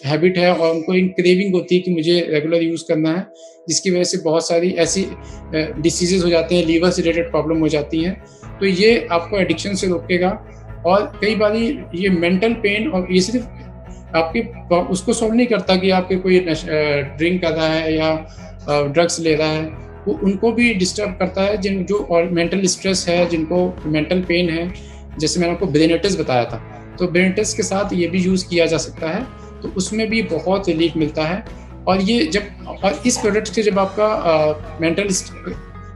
हैबिट है, और उनको इन क्रेविंग होती है कि मुझे रेगुलर यूज़ करना है, जिसकी वजह से बहुत सारी ऐसी डिसीज़ेज़ हो जाते हैं, लीवर से रिलेटेड प्रॉब्लम हो जाती हैं। तो ये आपको एडिक्शन से रोकेगा। और कई बारी ये मेंटल पेन, और ये सिर्फ आपके उसको सॉल्व नहीं करता कि आपके कोई ड्रिंक कर रहा है या ड्रग्स ले रहा है, वो उनको भी डिस्टर्ब करता है जो और मेंटल स्ट्रेस है, जिनको मेंटल पेन है, जैसे मैंने आपको ब्रेनेटिस बताया था, तो ब्रेनेटिस के साथ ये भी यूज़ किया जा सकता है, तो उसमें भी बहुत रिलीफ मिलता है। और ये और इस प्रोडक्ट से जब आपका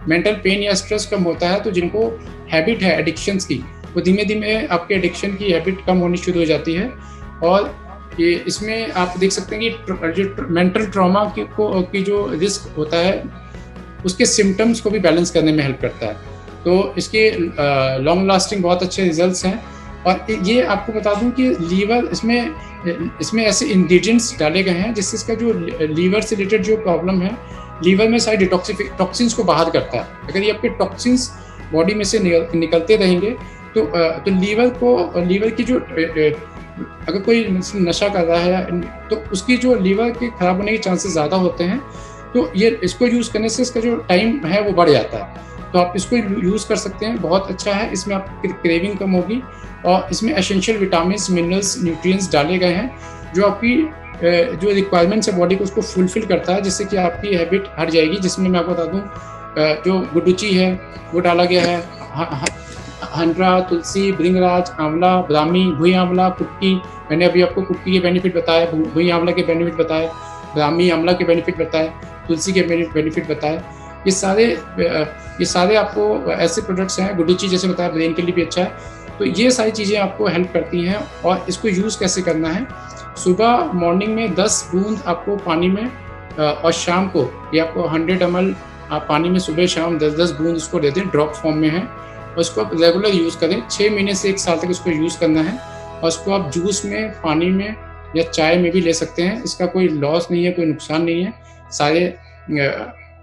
मेंटल पेन या स्ट्रेस कम होता है, तो जिनको हैबिट है एडिक्शंस की, वो धीमे-धीमे आपके एडिक्शन की हैबिट कम होनी शुरू हो जाती है। और ये इसमें आप देख सकते हैं कि जो मेंटल ट्रॉमा की जो रिस्क होता है, उसके सिम्पटम्स को भी बैलेंस करने में हेल्प करता है। तो इसके लॉन्ग लास्टिंग बहुत अच्छे रिजल्ट्स हैं। और ये आपको बता दूं कि लीवर इसमें ऐसे इंग्रेडिएंट्स डाले गए हैं जिससे इसका जो लीवर से रिलेटेड जो प्रॉब्लम है, लीवर में सारी टॉक्सिन्स को बाहर करता है। अगर ये आपके टॉक्सिन्स बॉडी में से निकलते रहेंगे, तो लीवर की जो अगर कोई नशा कर रहा है, तो उसकी जो लीवर के खराब होने के चांसेस ज़्यादा होते हैं। तो ये इसको यूज़ करने से इसका जो टाइम है वो बढ़ जाता है, तो आप इसको यूज़ कर सकते हैं, बहुत अच्छा है। इसमें आपकी क्रेविंग कम होगी, और इसमें एसेंशियल विटामिन्स, मिनरल्स, न्यूट्रिएंट्स डाले गए हैं जो आपकी जो रिक्वायरमेंट्स है बॉडी को उसको फुलफिल करता है, जिससे कि आपकी हैबिट हट जाएगी। जिसमें मैं आपको बता दूँ जो गुडुचि है वो डाला गया है, हंड्रा, तुलसी, भृंगराज, आंवला, ब्राह्मी, भुई आंवला, कुटकी। मैंने अभी आपको कुटकी के बेनिफिट बताए, भुई आंवला के बेनिफिट बताए, ब्राह्मी आंवला के बेनिफिट बताए, तुलसी के बेनिफिट बताए। ये सारे आपको ऐसे प्रोडक्ट्स हैं, गुडुचि जैसे बताया ब्रेन के लिए भी अच्छा है। तो ये सारी चीज़ें आपको हेल्प करती हैं। और इसको यूज़ कैसे करना है, सुबह मॉर्निंग में 10 बूंद आपको पानी में, और शाम को ये आपको 100 ml आप पानी में सुबह शाम 10-10 बूंद उसको दे दें, ड्रॉप फॉर्म में है। और इसको आप रेगुलर यूज़ करें। 6 महीने से 1 साल तक इसको यूज़ करना है और इसको आप जूस में, पानी में या चाय में भी ले सकते हैं। इसका कोई लॉस नहीं है, कोई नुकसान नहीं है। सारे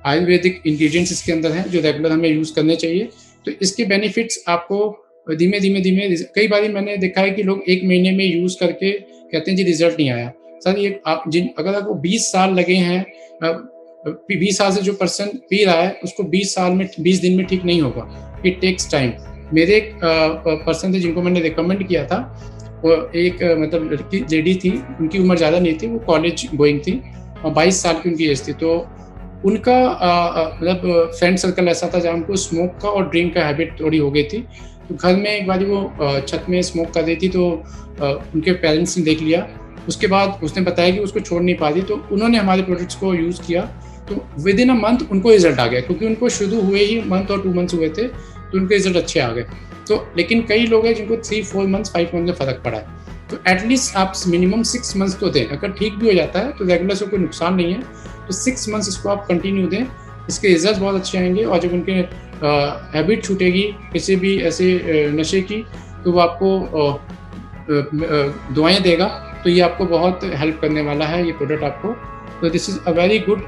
आयुर्वेदिक इंग्रीडिएंट्स इसके अंदर हैं जो रेगुलर हमें यूज़ करने चाहिए। तो इसके बेनिफिट्स आपको धीमे-धीमे कई बारी मैंने देखा है कि लोग 1 महीने में यूज़ करके कहते हैं जी रिज़ल्ट नहीं आया। सर ये आप अगर आपको 20 साल लगे हैं 20 साल से जो पर्सन पी रहा है उसको 20 साल में 20 दिन में ठीक नहीं होगा। It takes time. मेरे एक पर्सन थे जिनको मैंने रिकमेंड किया था, वो एक मतलब लेडी थी, उनकी उम्र ज़्यादा नहीं थी, वो कॉलेज गोइंग थी और 22 साल की उनकी एज थी। तो उनका मतलब फ्रेंड सर्कल ऐसा था जहाँ उनको स्मोक का और ड्रिंक का हैबिट थोड़ी हो गई थी। तो घर में एक बार वो छत में स्मोक कर रही थी, तो उनके पेरेंट्स ने देख लिया। उसके बाद उसने बताया कि उसको छोड़ नहीं पा रही, तो उन्होंने हमारे प्रोडक्ट्स को यूज़ किया। तो विद इन अ मंथ उनको रिजल्ट आ गया, क्योंकि उनको शुरू हुए ही मंथ और 2 मंथ्स हुए थे, तो उनके रिजल्ट अच्छे आ गए। तो लेकिन कई लोग हैं जिनको 3-4 मंथ्स 5 मंथ में फ़र्क पड़ा है। तो एटलीस्ट आप मिनिमम 6 मंथ्स तो दें। अगर ठीक भी हो जाता है तो रेगुलर से कोई नुकसान नहीं है, तो 6 मंथ्स इसको आप कंटिन्यू दें। इसके रिजल्ट बहुत अच्छे आएंगे और जब उनके हैबिट छूटेगी किसी भी ऐसे नशे की, तो वो आपको दुआएं देगा। तो ये आपको बहुत हेल्प करने वाला है ये प्रोडक्ट आपको। तो this is a very good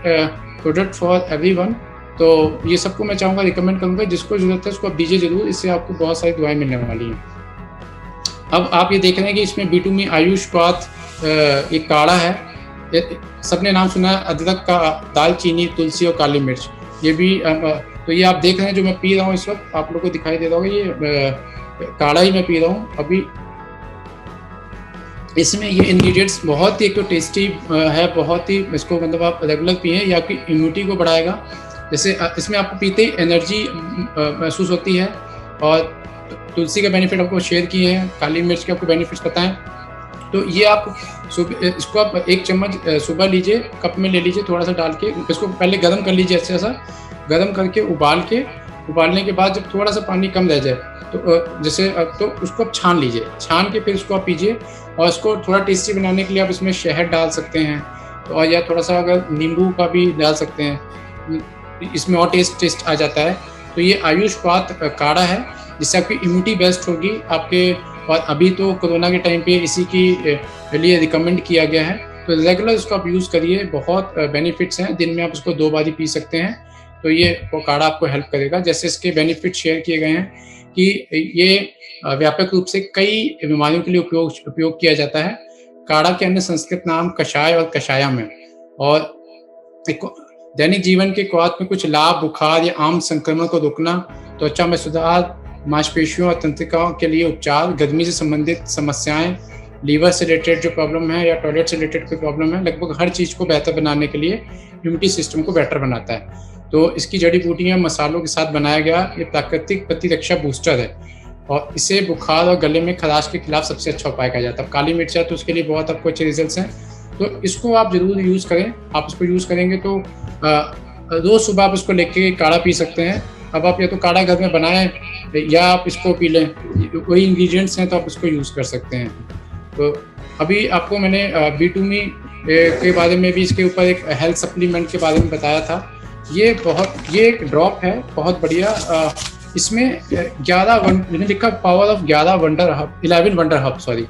product for everyone. तो ये सबको मैं चाहूँगा, रिकमेंड करूँगा, जिसको ज़रूरत है उसको आप दीजिए ज़रूर। इससे आपको बहुत सारी दुआएं मिलने वाली हैं। अब आप ये देख रहे हैं कि इसमें B2Me आयुष पाथ एक काढ़ा है। सबने नाम सुना है अदरक का, दालचीनी, तुलसी और काली मिर्च। ये भी तो ये आप देख रहे हैं जो मैं पी रहा हूँ इस वक्त, आप लोगों को दिखाई दे रहा होगा, ये काढ़ा ही मैं पी रहा हूँ अभी। इसमें ये इंग्रेडिएंट्स बहुत ही एक तो टेस्टी है, बहुत ही, इसको मतलब आप रेगुलर पिएं, ये आपकी इम्यूनिटी को बढ़ाएगा। जैसे इसमें आपको पीते ही एनर्जी महसूस होती है। और तुलसी का बेनिफिट आपको शेयर किए हैं, काली मिर्च के आपको बेनिफिट्स बताएं। तो ये आप सुबह इसको आप 1 चम्मच सुबह लीजिए, कप में ले लीजिए, थोड़ा सा डाल के इसको पहले गर्म कर लीजिए, अच्छा सा गर्म करके उबालने के बाद जब थोड़ा सा पानी कम रह जाए तो जैसे तो उसको आप छान लीजिए, छान के फिर उसको आप पीजिए। और इसको थोड़ा टेस्टी बनाने के लिए आप इसमें शहद डाल सकते हैं, तो और या थोड़ा सा अगर नींबू का भी डाल सकते हैं, इसमें और टेस्ट आ जाता है। तो ये आयुष पाथ काढ़ा है, जिससे आपकी इम्यूनिटी बेस्ट होगी आपके। और अभी तो कोरोना के टाइम पे इसी की लिए रिकमेंड किया गया है। तो रेगुलर इसको आप यूज़ करिए, बहुत बेनिफिट्स हैं। दिन में आप इसको 2 बार ही पी सकते हैं, तो ये वो काढ़ा आपको हेल्प करेगा। जैसे इसके बेनिफिट शेयर किए गए हैं कि ये व्यापक रूप से कई बीमारियों के लिए उपयोग किया जाता है। काढ़ा के अन्य संस्कृत नाम कषाय और कषायम है। और दैनिक जीवन के क्वाथ में कुछ लाभ, बुखार या आम संक्रमण को रोकना, त्वचा में सुधार, मांसपेशियों और तंत्रिकाओं के लिए उपचार, गर्मी से संबंधित समस्याएं, लीवर से रिलेटेड जो प्रॉब्लम है या टॉयलेट से रिलेटेड कोई प्रॉब्लम है, लगभग हर चीज़ को बेहतर बनाने के लिए इम्यूनिटी सिस्टम को बेटर बनाता है। तो इसकी जड़ी बूटियां मसालों के साथ बनाया गया ये प्राकृतिक प्रतिरक्षा बूस्टर है और इसे बुखार और गले में खराश के खिलाफ सबसे अच्छा उपाय कहा जाता है। काली मिर्च है तो उसके लिए बहुत आपको अच्छे रिजल्ट्स हैं, तो इसको आप ज़रूर यूज़ करें। आप इसको यूज़ करेंगे तो रोज़ सुबह आप इसको लेके काढ़ा पी सकते हैं। अब आप या तो काढ़ा घर में बनाएं या आप इसको पी लें, वही इंग्रेडिएंट्स हैं तो आप इसको यूज़ कर सकते हैं। तो अभी आपको मैंने B2Me के बारे में भी, इसके ऊपर एक हेल्थ सप्लीमेंट के बारे में बताया था। ये एक ड्रॉप है, बहुत बढ़िया। इसमें 11 लिखा power of 11 wonder hub sorry.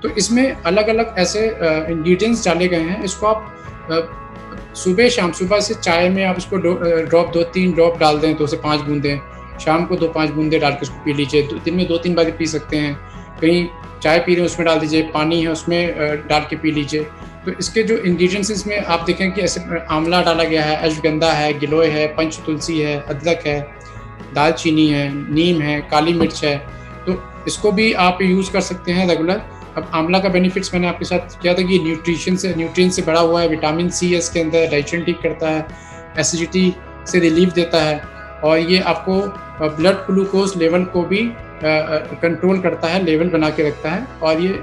तो इसमें अलग अलग ऐसे इंग्रेडिएंट्स डाले गए हैं। इसको आप सुबह शाम, सुबह से चाय में आप इसको ड्रॉप 2-3 ड्रॉप डाल दें, 2 से 5 बूंदें, शाम को 2-5 बूंदें डाल के उसको पी लीजिए। दिन में 2-3 बार पी सकते हैं। कहीं चाय पी रहे हैं उसमें डाल दीजिए, पानी है उसमें डाल के पी लीजिए। तो इसके जो इंग्रेडिएंट्स इसमें आप देखें कि ऐसे आंवला डाला गया है, अश्वगंधा है, गिलोय है, पंच तुलसी है, अदरक है, दालचीनी है, नीम है, काली मिर्च है। तो इसको भी आप यूज़ कर सकते हैं रेगुलर। अब आंवला का बेनिफिट्स मैंने आपके साथ किया था कि न्यूट्रिएंट से भरा हुआ है, विटामिन सी है इसके अंदर, डाइजेशन ठीक करता है, एसिडिटी से रिलीफ देता है और ये आपको ब्लड ग्लूकोज लेवल को भी कंट्रोल करता है, लेवल बना के रखता है। और ये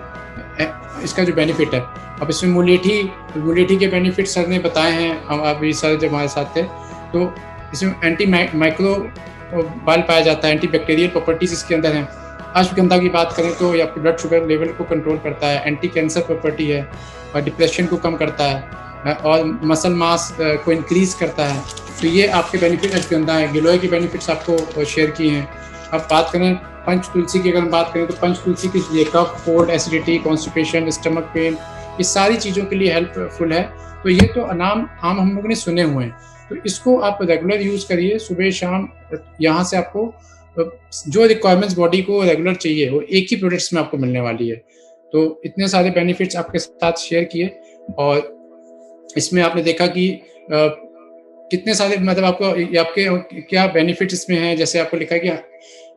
इसका जो बेनिफिट है, अब इसमें मुलेठी के बेनिफिट सर ने बताए हैं, हम अभी सर जब हमारे साथ थे। तो इसमें एंटी माइक्रोबाइल पाया जाता है, एंटी बैक्टीरियल प्रॉपर्टीज इसके अंदर हैं। अश्वगंधा की बात करें तो ये आपके ब्लड शुगर लेवल को कंट्रोल करता है, एंटी कैंसर प्रॉपर्टी है और डिप्रेशन को कम करता है और मसल मास को इंक्रीज करता है। तो ये आपके बेनिफिट अश्वगंधा है। गिलोय के बेनिफिट्स आपको शेयर किए हैं। अब बात करें पंच तुलसी की, अगर हम बात करें तो पंच तुलसी किस लिए, cough, cold, acidity, constipation, stomach pain, ये सारी चीज़ों के लिए हेल्पफुल है। तो ये तो नाम आम हम लोगों ने सुने हुए हैं, तो इसको आप रेगुलर यूज़ करिए सुबह शाम। यहाँ से आपको जो रिक्वायरमेंट्स बॉडी को रेगुलर चाहिए वो एक ही प्रोडक्ट्स में आपको मिलने वाली है। तो इतने सारे बेनिफिट्स आपके साथ शेयर किए, और इसमें आपने देखा कि कितने सारे मतलब आपके क्या बेनिफिट्स इसमें हैं। जैसे आपको लिखा है कि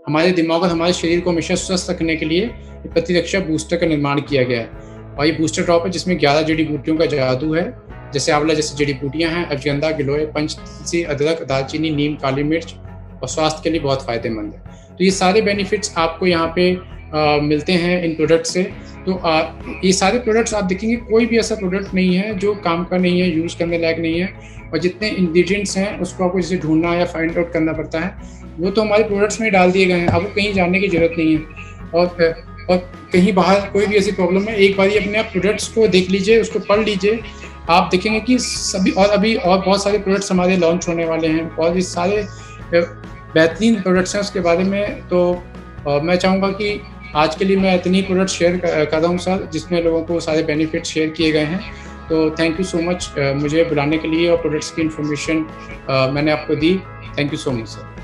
हमारे दिमाग और हमारे शरीर को हमेशा स्वस्थ रखने के लिए प्रतिरक्षा बूस्टर का निर्माण किया गया है, और ये बूस्टर ड्रॉप है जिसमें 11 जड़ी बूटियों का जादू है। जैसे आंवला जैसी जड़ी बूटियां हैं, अजगंधा, गिलोय, पंच तुलसी, अदरक, दालचीनी, नीम, काली मिर्च, और स्वास्थ्य के लिए बहुत फायदेमंद है। तो ये सारे बेनिफिट्स आपको यहाँ पे मिलते हैं इन प्रोडक्ट से। तो ये सारे प्रोडक्ट्स आप देखेंगे कोई भी ऐसा प्रोडक्ट नहीं है जो काम का नहीं है, यूज़ करने लायक नहीं है, और जितने इंग्रेडिएंट्स हैं उसको आपको जैसे ढूंढना या फाइंड आउट करना पड़ता है, वो तो हमारे प्रोडक्ट्स में ही डाल दिए गए हैं। आपको कहीं जाने की ज़रूरत नहीं है। और कहीं बाहर कोई भी ऐसी प्रॉब्लम है, एक बार अपने आप प्रोडक्ट्स को देख लीजिए, उसको पढ़ लीजिए, आप देखेंगे कि सभी, और अभी और बहुत सारे प्रोडक्ट्स हमारे लॉन्च होने वाले हैं, और ये सारे बेहतरीन प्रोडक्ट्स हैं उसके बारे में। तो मैं चाहूँगा कि आज के लिए मैं इतनी प्रोडक्ट शेयर कर रहा हूँ सर, जिसमें लोगों को सारे बेनिफिट शेयर किए गए हैं। तो थैंक यू सो मच मुझे बुलाने के लिए, और प्रोडक्ट्स की इन्फॉर्मेशन मैंने आपको दी। Thank you so much sir.